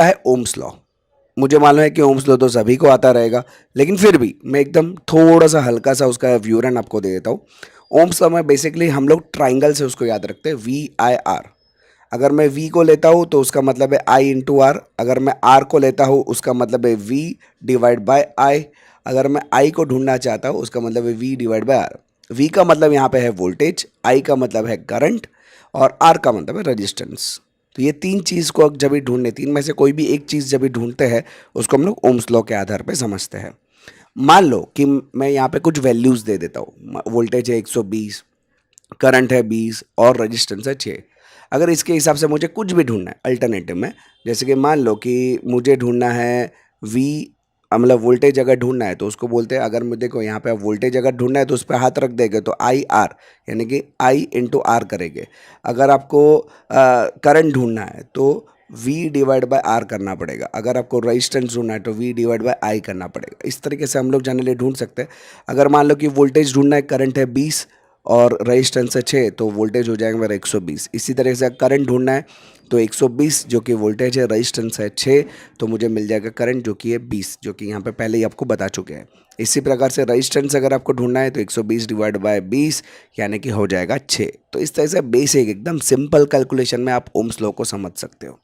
है Ohm's law. मुझे मालूम है कि ओम्स लॉ तो सभी को आता रहेगा, लेकिन फिर भी मैं एकदम थोड़ा सा हल्का सा उसका विवरण आपको दे देता हूँ। ओम्स लॉ में बेसिकली हम लोग ट्राइंगल से उसको याद रखते हैं, VIR। अगर मैं V को लेता हूँ तो उसका मतलब है I इंटू आर। अगर मैं R को लेता हूँ उसका मतलब है V डिवाइड बाय I। अगर मैं I को ढूंढना चाहता हूँ उसका मतलब है V divide by R। V का मतलब यहाँ पे है वोल्टेज, I का मतलब है करंट, और R का मतलब है रेजिस्टेंस। तो ये तीन चीज़ को जब भी ढूंढने, तीन में से कोई भी एक चीज़ जब भी ढूंढते हैं उसको हम लोग ओम्स लॉ के आधार पे समझते हैं। मान लो कि मैं यहाँ पे कुछ वैल्यूज़ दे देता हूँ, वोल्टेज है 120, करंट है 20 और रेजिस्टेंस है 6। अगर इसके हिसाब से मुझे कुछ भी ढूंढना है अल्टरनेटिव में, जैसे कि मान लो कि मुझे ढूंढना है वी, मतलब वोल्टेज अगर ढूंढना है तो उसको बोलते हैं, अगर मुझे देखो यहाँ पे वोल्टेज अगर ढूंढना है तो उस पर हाथ रख देंगे तो IR, यानी कि I इंटू आर करेंगे। अगर आपको करंट ढूंढना है तो V डिवाइड बाय R करना पड़ेगा। अगर आपको रेजिस्टेंस ढूंढना है तो V डिवाइड बाय I करना पड़ेगा। इस तरीके से हम लोग जनरली ढूंढ सकते हैं। अगर मान लो कि वोल्टेज ढूंढना है, करंट है 20 और रेजिस्टेंस है 6, तो वोल्टेज हो जाएगा मेरा 120। इसी तरह से करंट ढूंढना है तो 120 जो कि वोल्टेज है, रेजिस्टेंस है 6, तो मुझे मिल जाएगा करंट जो कि है 20, जो कि यहाँ पे पहले ही आपको बता चुके हैं। इसी प्रकार से रेजिस्टेंस अगर आपको ढूंढना है तो 120 डिवाइड बाय 20 यानी कि हो जाएगा 6। तो इस तरह से बेसिक एकदम सिंपल कैलकुलेशन में आप ओम्स लॉ को समझ सकते हो।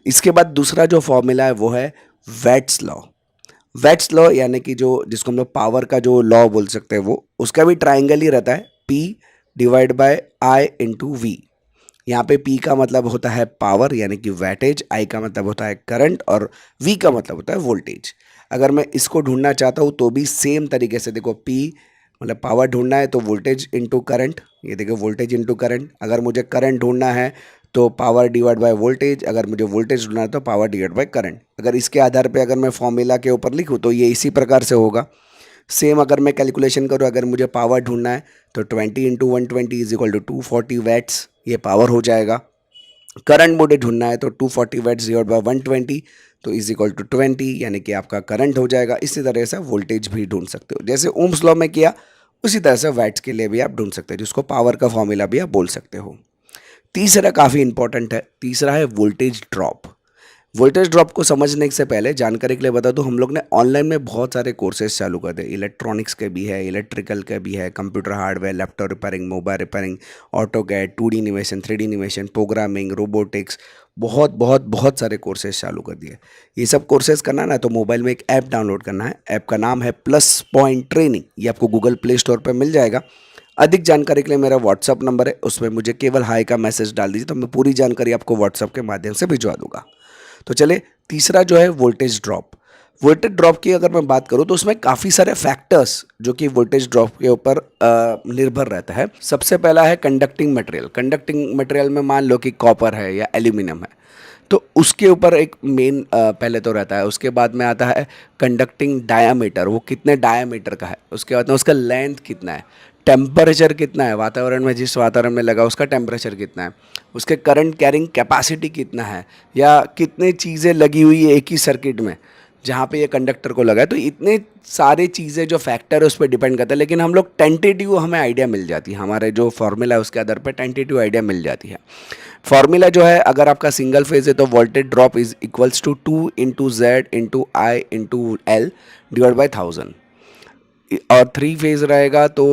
इसके बाद दूसरा जो फॉर्मूला है वो है वेट्स लॉ। वेट्स लॉ यानी कि जो जिसको हम लोग पावर का जो लॉ बोल सकते हैं, वो उसका भी ट्राइंगल ही रहता है, P divide by I into V. यहाँ पे P का मतलब होता है पावर यानी कि वैटेज, I का मतलब होता है करंट और V का मतलब होता है वोल्टेज। अगर मैं इसको ढूंढना चाहता हूँ तो भी सेम तरीके से देखो, P मतलब पावर ढूंढना है तो वोल्टेज इंटू करंट, ये देखो वोल्टेज इंटू करंट। अगर मुझे करंट ढूंढना है तो पावर डिवाइड बाय वोल्टेज, अगर मुझे वोल्टेज ढूंढना है तो पावर डिवाइड बाय करंट। अगर इसके आधार पे अगर मैं फॉर्मूला के ऊपर लिखूँ तो ये इसी प्रकार से होगा। सेम अगर मैं कैलकुलेशन करूँ, अगर मुझे पावर ढूंढना है तो 20 into 120 is equal to 240 watts, ये पावर हो जाएगा। करंट मुझे ढूंढना है तो 240 वैट्स डिवाइड बाय 120 तो इज इक्वल टू 20, यानी कि आपका करंट हो जाएगा। इसी तरह से वोल्टेज भी ढूंढ सकते हो, जैसे ओम्स लॉ में किया उसी तरह से वैट्स के लिए भी आप ढूंढ सकते हो, जिसको पावर का फॉर्मूला भी आप बोल सकते हो। तीसरा काफ़ी इंपॉर्टेंट है, तीसरा है वोल्टेज ड्रॉप। वोल्टेज ड्रॉप को समझने से पहले जानकारी के लिए बता दूं, हम लोग ने ऑनलाइन में बहुत सारे कोर्सेज चालू कर दिए। इलेक्ट्रॉनिक्स के भी है, इलेक्ट्रिकल के भी है, computer hardware, laptop repairing, mobile repairing, auto CAD, 2D animation, 3D animation, programming, robotics, बहुत बहुत बहुत सारे कोर्सेज चालू कर दिए। ये सब कोर्सेज करना ना तो मोबाइल में एक ऐप डाउनलोड करना है। ऐप का नाम है प्लस पॉइंट ट्रेनिंग, ये आपको गूगल प्ले स्टोर पर मिल जाएगा। अधिक जानकारी के लिए मेरा व्हाट्सअप नंबर है, उसमें मुझे केवल हाई का मैसेज डाल दीजिए तो मैं पूरी जानकारी आपको व्हाट्सअप के माध्यम से भिजवा दूंगा। तो चले, तीसरा जो है वोल्टेज ड्रॉप। वोल्टेज ड्रॉप की अगर मैं बात करूं तो उसमें काफ़ी सारे फैक्टर्स जो कि वोल्टेज ड्रॉप के ऊपर निर्भर रहता है। सबसे पहला है कंडक्टिंग मटेरियल। कंडक्टिंग मटेरियल में मान लो कि कॉपर है या एल्यूमिनियम है, तो उसके ऊपर एक मेन पहले तो रहता है। उसके बाद में आता है कंडक्टिंग डायामीटर, वो कितने डायामीटर का है। उसके बाद में उसका लेंथ कितना है, टेम्परेचर कितना है, वातावरण में जिस वातावरण में लगा उसका टेम्परेचर कितना है, उसके करंट कैरिंग कैपेसिटी कितना है, या कितने चीज़ें लगी हुई है एक ही सर्किट में जहाँ पे ये कंडक्टर को लगा है। तो इतने सारे चीज़ें जो फैक्टर है उस पर डिपेंड करता है, लेकिन हम लोग टेंटेटिव हमें आइडिया मिल जाती है, हमारे जो फॉर्मूला है उसके आधार पर टेंटेटिव आइडिया मिल जाती है। फॉर्मूला जो है, अगर आपका सिंगल फेज है तो voltage drop is equals to 2 into Z into I into L divide by 1000। और थ्री फेज रहेगा तो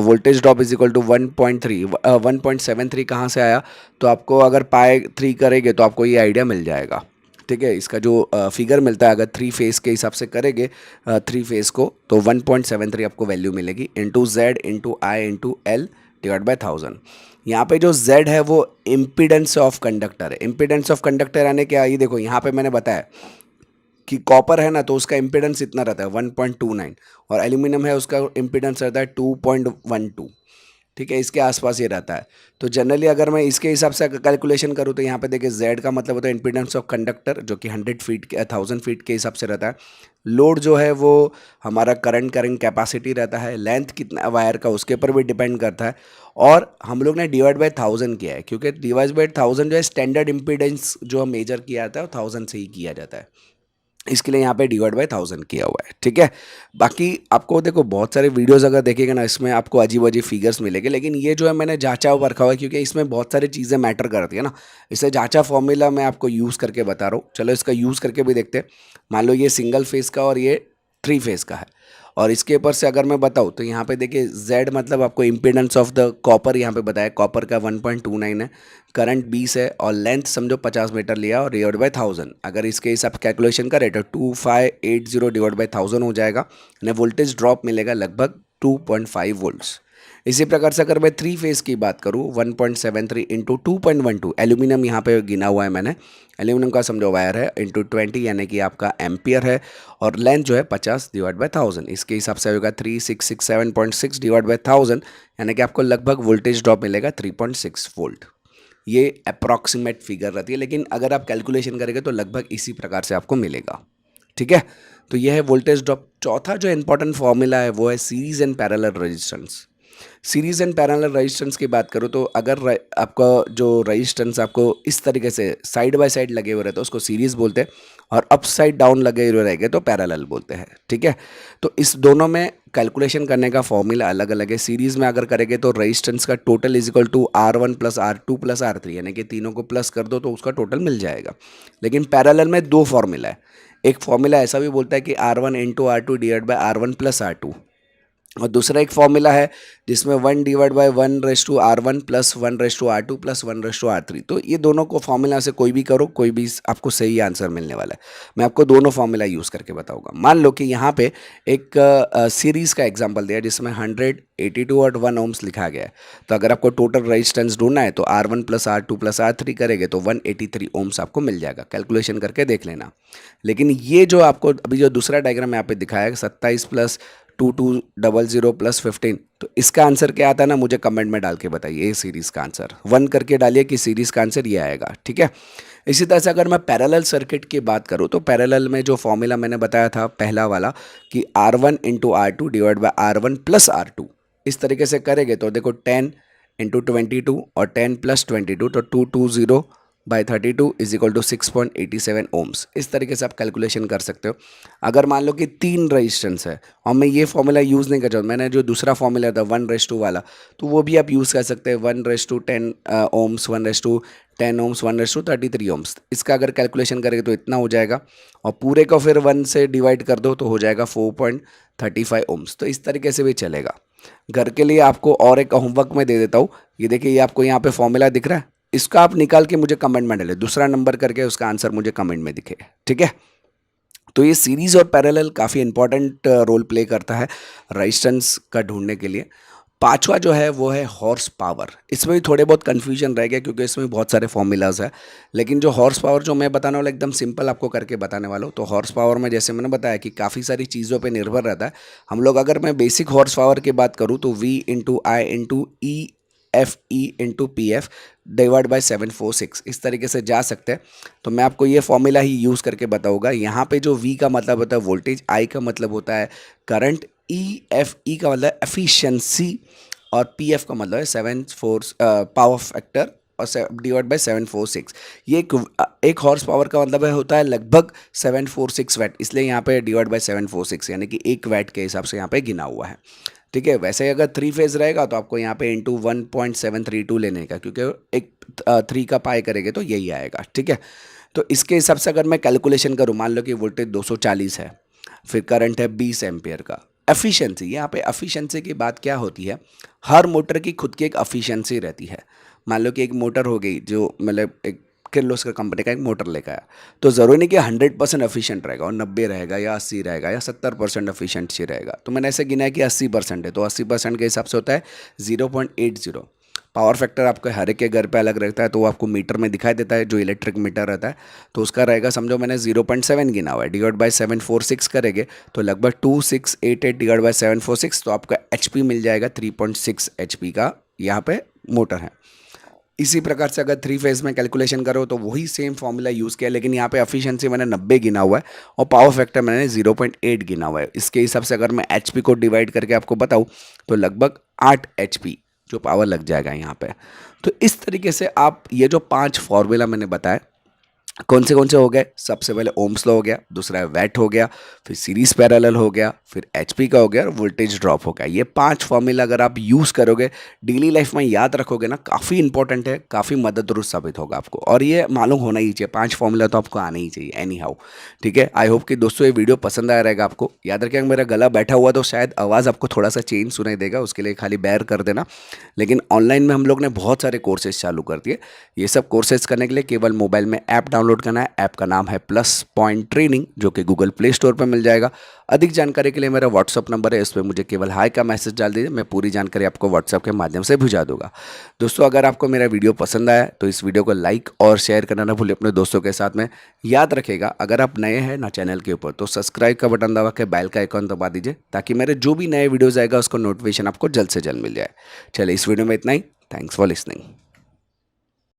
voltage drop is equal to 1.3 1.73 कहाँ से आया, तो आपको अगर पाई 3 करेंगे तो आपको ये आइडिया मिल जाएगा। ठीक है, इसका जो फिगर मिलता है अगर थ्री फेज के हिसाब से करेंगे थ्री फेज को तो 1.73 आपको वैल्यू मिलेगी, into Z into I into L divide by 1000। यहाँ पे जो Z है वो इम्पीडेंस ऑफ कंडक्टर है। इम्पीडेंस ऑफ कंडक्टर यानी क्या, ये देखो यहाँ पे मैंने बताया कि कॉपर है ना तो उसका इम्पीडेंस इतना रहता है 1.29, और एल्यूमिनियम है उसका इम्पीडेंस रहता है 2.12। ठीक है, इसके आसपास ये रहता है। तो जनरली अगर मैं इसके हिसाब से कैलकुलेशन करूँ तो यहाँ पे देखिए Z का मतलब होता है इम्पीडेंस ऑफ कंडक्टर, जो कि 100 फीट के 1000 फीट के हिसाब से रहता है। लोड जो है वो हमारा करंट कैरिंग कैपेसिटी रहता है। लेंथ कितना वायर का उसके ऊपर भी डिपेंड करता है। और हम लोग ने डिवाइड बाय 1000 किया है, क्योंकि डिवाइड बाय 1000 जो है स्टैंडर्ड इम्पीडेंस जो मेजर किया जाता है वो 1000 से ही किया जाता है। इसके लिए यहाँ पे डिवाइड बाय 1000 किया हुआ है, ठीक है। बाकी आपको देखो बहुत सारे वीडियोस अगर देखेगा ना, इसमें आपको अजीब अजीब फिगर्स मिलेंगे, लेकिन ये जो है मैंने जांचा हुआ रखा हुआ है, क्योंकि इसमें बहुत सारी चीज़ें मैटर करती है ना। इसे जांचा फॉर्मूला मैं आपको यूज़ करके बता रहा हूँ। चलो इसका यूज़ करके भी देखते हैं। मान लो ये सिंगल फेस का और ये 3 फेस का है, और इसके ऊपर से अगर मैं बताऊँ तो यहाँ पे देखिए Z मतलब आपको इम्पीडेंस ऑफ द कॉपर यहाँ पे बताया, कॉपर का 1.29 है, करंट 20 है, और लेंथ समझो 50 मीटर लिया और डिवाइड बाय 1000। अगर इसके हिसाब कैलकुलेशन करें तो 2580 डिवाइड बाय 1000 हो जाएगा, यानी वोल्टेज ड्रॉप मिलेगा लगभग 2.5 वोल्ट्स। इसी प्रकार से अगर मैं 3 फेस की बात करूँ 1.73 इंटू 2.12, एल्यूमिनियम यहाँ पे गिना हुआ है मैंने, एल्यूमिनियम का समझो वायर है, इंटू 20 यानी कि आपका एम्पियर है, और लेंथ जो है 50 डिवाइड बाय 1000, इसके हिसाब से होगा 3667.6 डिवाइड बाय 1000, यानी कि आपको लगभग वोल्टेज ड्रॉप मिलेगा 3.6 वोल्ट। ये अप्रॉक्सीमेट फिगर रहती है, लेकिन अगर आप कैलकुलेशन करेंगे तो लगभग इसी प्रकार से आपको मिलेगा, ठीक है। तो यह है वोल्टेज ड्रॉप। चौथा जो इंपॉर्टेंट फॉर्मूला है वो है series and parallel resistance. Series and parallel resistance की बात करूँ तो अगर आपका जो रेजिस्टेंस आपको इस तरीके से साइड बाय साइड लगे हुए रहते हैं उसको सीरीज बोलते हैं, और अप साइड डाउन लगे हुए रहेंगे तो पैरेलल बोलते हैं, ठीक है। तो इस दोनों में कैलकुलेशन करने का फॉर्मूला अलग अलग है। सीरीज में अगर करेंगे तो रेजिस्टेंस का total is equal to R1 plus R2 plus R3, यानी कि तीनों को प्लस कर दो तो उसका टोटल मिल जाएगा। लेकिन पैरेलल में दो फॉर्मूला है। एक फॉर्मूला ऐसा भी बोलता है कि R1 into R2 divide by R1 plus R2, और दूसरा एक फॉर्मूला है जिसमें 1 divide by 1/R1 plus 1/R2 plus 1/R3। तो ये दोनों को फॉर्मूला से कोई भी करो, कोई भी आपको सही आंसर मिलने वाला है। मैं आपको दोनों फॉर्मूला यूज़ करके बताऊंगा। मान लो कि यहाँ पे एक सीरीज़ का एग्जांपल दिया जिसमें 182 और 1 ओम्स लिखा गया है। तो अगर आपको टोटल रेजिस्टेंस ढूंढना है तो R1 plus R2 plus R3 करेंगे तो 183 ओम्स आपको मिल जाएगा। कैलकुलेशन करके देख लेना। लेकिन ये जो आपको अभी जो दूसरा डायग्राम यहाँ पे दिखाया है 27 प्लस 2200 प्लस 15, तो इसका आंसर क्या आता है ना, मुझे कमेंट में डाल के बताइए। ये सीरीज़ का आंसर 1 करके डालिए कि सीरीज़ का आंसर ये आएगा, ठीक है। इसी तरह से अगर मैं पैरेलल सर्किट की बात करूँ तो पैरेलल में जो फॉर्मूला मैंने बताया था पहला वाला कि R1 into R2 divide by R1 plus R2, इस तरीके से करेंगे तो देखो 10 इंटू 22 और 10 प्लस 22 तो 220 by 32 is equal to 6.87 ohms. इस तरीके से आप कैलकुलेशन कर सकते हो। अगर मान लो कि 3 रेजिस्टेंस है और मैं ये फॉर्मूला यूज़ नहीं कर रहा हूँ, मैंने जो दूसरा फॉर्मूला था 1:2 वाला, तो वो भी आप यूज़ कर सकते हैं। 1:10 ओम्स, 1:10 ओम्स, 1:33 ओम्स। इसका अगर कैलकुलेशन करेंगे तो इतना हो जाएगा, और पूरे को फिर 1 से डिवाइड कर दो तो हो जाएगा 4.35 ओम्स। तो इस तरीके से भी चलेगा। घर के लिए आपको और एक होमवर्क में दे देता हूँ। ये देखिए, ये आपको यहाँ पे फॉर्मूला दिख रहा है, इसका आप निकाल के मुझे कमेंट में डालें, दूसरा नंबर करके उसका आंसर मुझे कमेंट में दिखे, ठीक है। तो ये सीरीज और पैरेलल काफ़ी इंपॉर्टेंट रोल प्ले करता है रेजिस्टेंस का ढूंढने के लिए। पांचवा जो है वो है हॉर्स पावर। इसमें भी थोड़े बहुत कन्फ्यूजन रह गया क्योंकि इसमें बहुत सारे फॉर्मूलाज है, लेकिन जो हॉर्स पावर जो मैं बताने वाला एकदम सिंपल आपको करके बताने वाला हूँ। तो हॉर्स पावर में जैसे मैंने बताया कि काफ़ी सारी चीज़ों पे निर्भर रहता है। हम लोग अगर मैं बेसिक हॉर्स पावर की बात करूँ तो V into I into E F E into P F divide by 746, इस तरीके से जा सकते हैं। तो मैं आपको ये फॉर्मूला ही यूज़ करके बताऊंगा। यहाँ पे जो V का मतलब होता है वोल्टेज, I का मतलब होता है करंट, E का मतलब एफिशिएंसी, और पी एफ का मतलब है 7 पावर फैक्टर और डिवाइड बाई 746। ये एक हॉर्स पावर का मतलब है होता है लगभग 746 वैट, इसलिए यहाँ पे डिवाइड बाई 746 यानी कि 1 वैट के हिसाब से यहाँ पे गिना हुआ है, ठीक है। वैसे अगर 3 फेज रहेगा तो आपको यहाँ पे इंटू 1.732 लेने का, क्योंकि एक 3 का पाई करेंगे तो यही आएगा, ठीक है। तो इसके हिसाब से अगर मैं कैलकुलेशन करूँ, मान लो कि वोल्टेज 240 है, फिर करंट है 20 एम्पियर का। एफिशिएंसी, यहाँ पे एफिशिएंसी की बात क्या होती है, हर मोटर की खुद की एक एफिशिएंसी रहती है। मान लो कि एक मोटर हो गई जो मतलब एक किर्लोस्कर कंपनी का एक मोटर लेकर आया, तो ज़रूरी नहीं कि 100% एफिशिएंट रहेगा और 90 रहेगा या 80 रहेगा या 70% एफिशिएंसी रहेगा। तो मैंने ऐसे गिना है कि 80% है, तो 80% के हिसाब से होता है 0.80। पावर फैक्टर आपके हर एक के घर पे अलग रहता है, तो वो आपको मीटर में दिखाई देता है, जो इलेक्ट्रिक मीटर रहता है। तो उसका रहेगा, समझो मैंने 0.7 गिना हुआ है, डिवाइड बाई 746 करेंगे तो लगभग 2688 डिवाइड बाई 746, तो आपका HP मिल जाएगा 3.6 HP का यहाँ पे मोटर है। इसी प्रकार से अगर 3 फेज में कैलकुलेशन करो तो वही सेम फॉर्मूला यूज़ किया, लेकिन यहाँ पे एफिशिएंसी मैंने 90 गिना हुआ है और पावर फैक्टर मैंने 0.8 गिना हुआ है। इसके हिसाब से अगर मैं HP को डिवाइड करके आपको बताऊँ तो लगभग 8 HP जो पावर लग जाएगा यहाँ पे। तो इस तरीके से आप ये जो 5 फॉर्मूला मैंने बताया कौन से हो गए? सबसे पहले ओम्स लॉ हो गया, दूसरा है वैट हो गया, फिर सीरीज पैरेलल हो गया, फिर एचपी का हो गया और वोल्टेज ड्रॉप हो गया। ये 5 फॉर्मूला अगर आप यूज़ करोगे, डेली लाइफ में याद रखोगे ना, काफ़ी इंपॉर्टेंट है, काफ़ी मददरूप साबित होगा आपको। और ये मालूम होना ही चाहिए, 5 फॉर्मूला तो आपको आना ही चाहिए एनी हाउ। ठीक है, आई होप कि दोस्तों ये वीडियो पसंद आया रहेगा आपको। याद रखिएगा, मेरा गला बैठा हुआ तो शायद आवाज़ आपको थोड़ा सा चेंज सुनाई देगा, उसके लिए खाली बेयर कर देना। लेकिन ऑनलाइन में हम लोग ने बहुत सारे कोर्सेज चालू कर दिए। ये सब कोर्सेज करने के लिए केवल मोबाइल में ऐप डाउनलोड करना है। ऐप का नाम है प्लस पॉइंट ट्रेनिंग, जो कि गूगल प्ले स्टोर पर मिल जाएगा। अधिक जानकारी के लिए मेरा व्हाट्सअप नंबर है, इस पर मुझे केवल हाई का मैसेज डाल दीजिए, मैं पूरी जानकारी आपको व्हाट्सअप के माध्यम से भिजा दूंगा। दोस्तों, अगर आपको मेरा वीडियो पसंद आया तो इस वीडियो को लाइक और शेयर करना ना भूलें अपने दोस्तों के साथ में। याद रखेगा, अगर आप नए हैं ना चैनल के ऊपर, तो सब्सक्राइब का बटन दबा के बेल का आइकॉन दबा दीजिए, ताकि मेरे जो भी नए वीडियोज़ आएगा उसको नोटिफिकेशन आपको जल्द से जल्द मिल जाए। चलिए, इस वीडियो में इतना ही। Thanks for listening.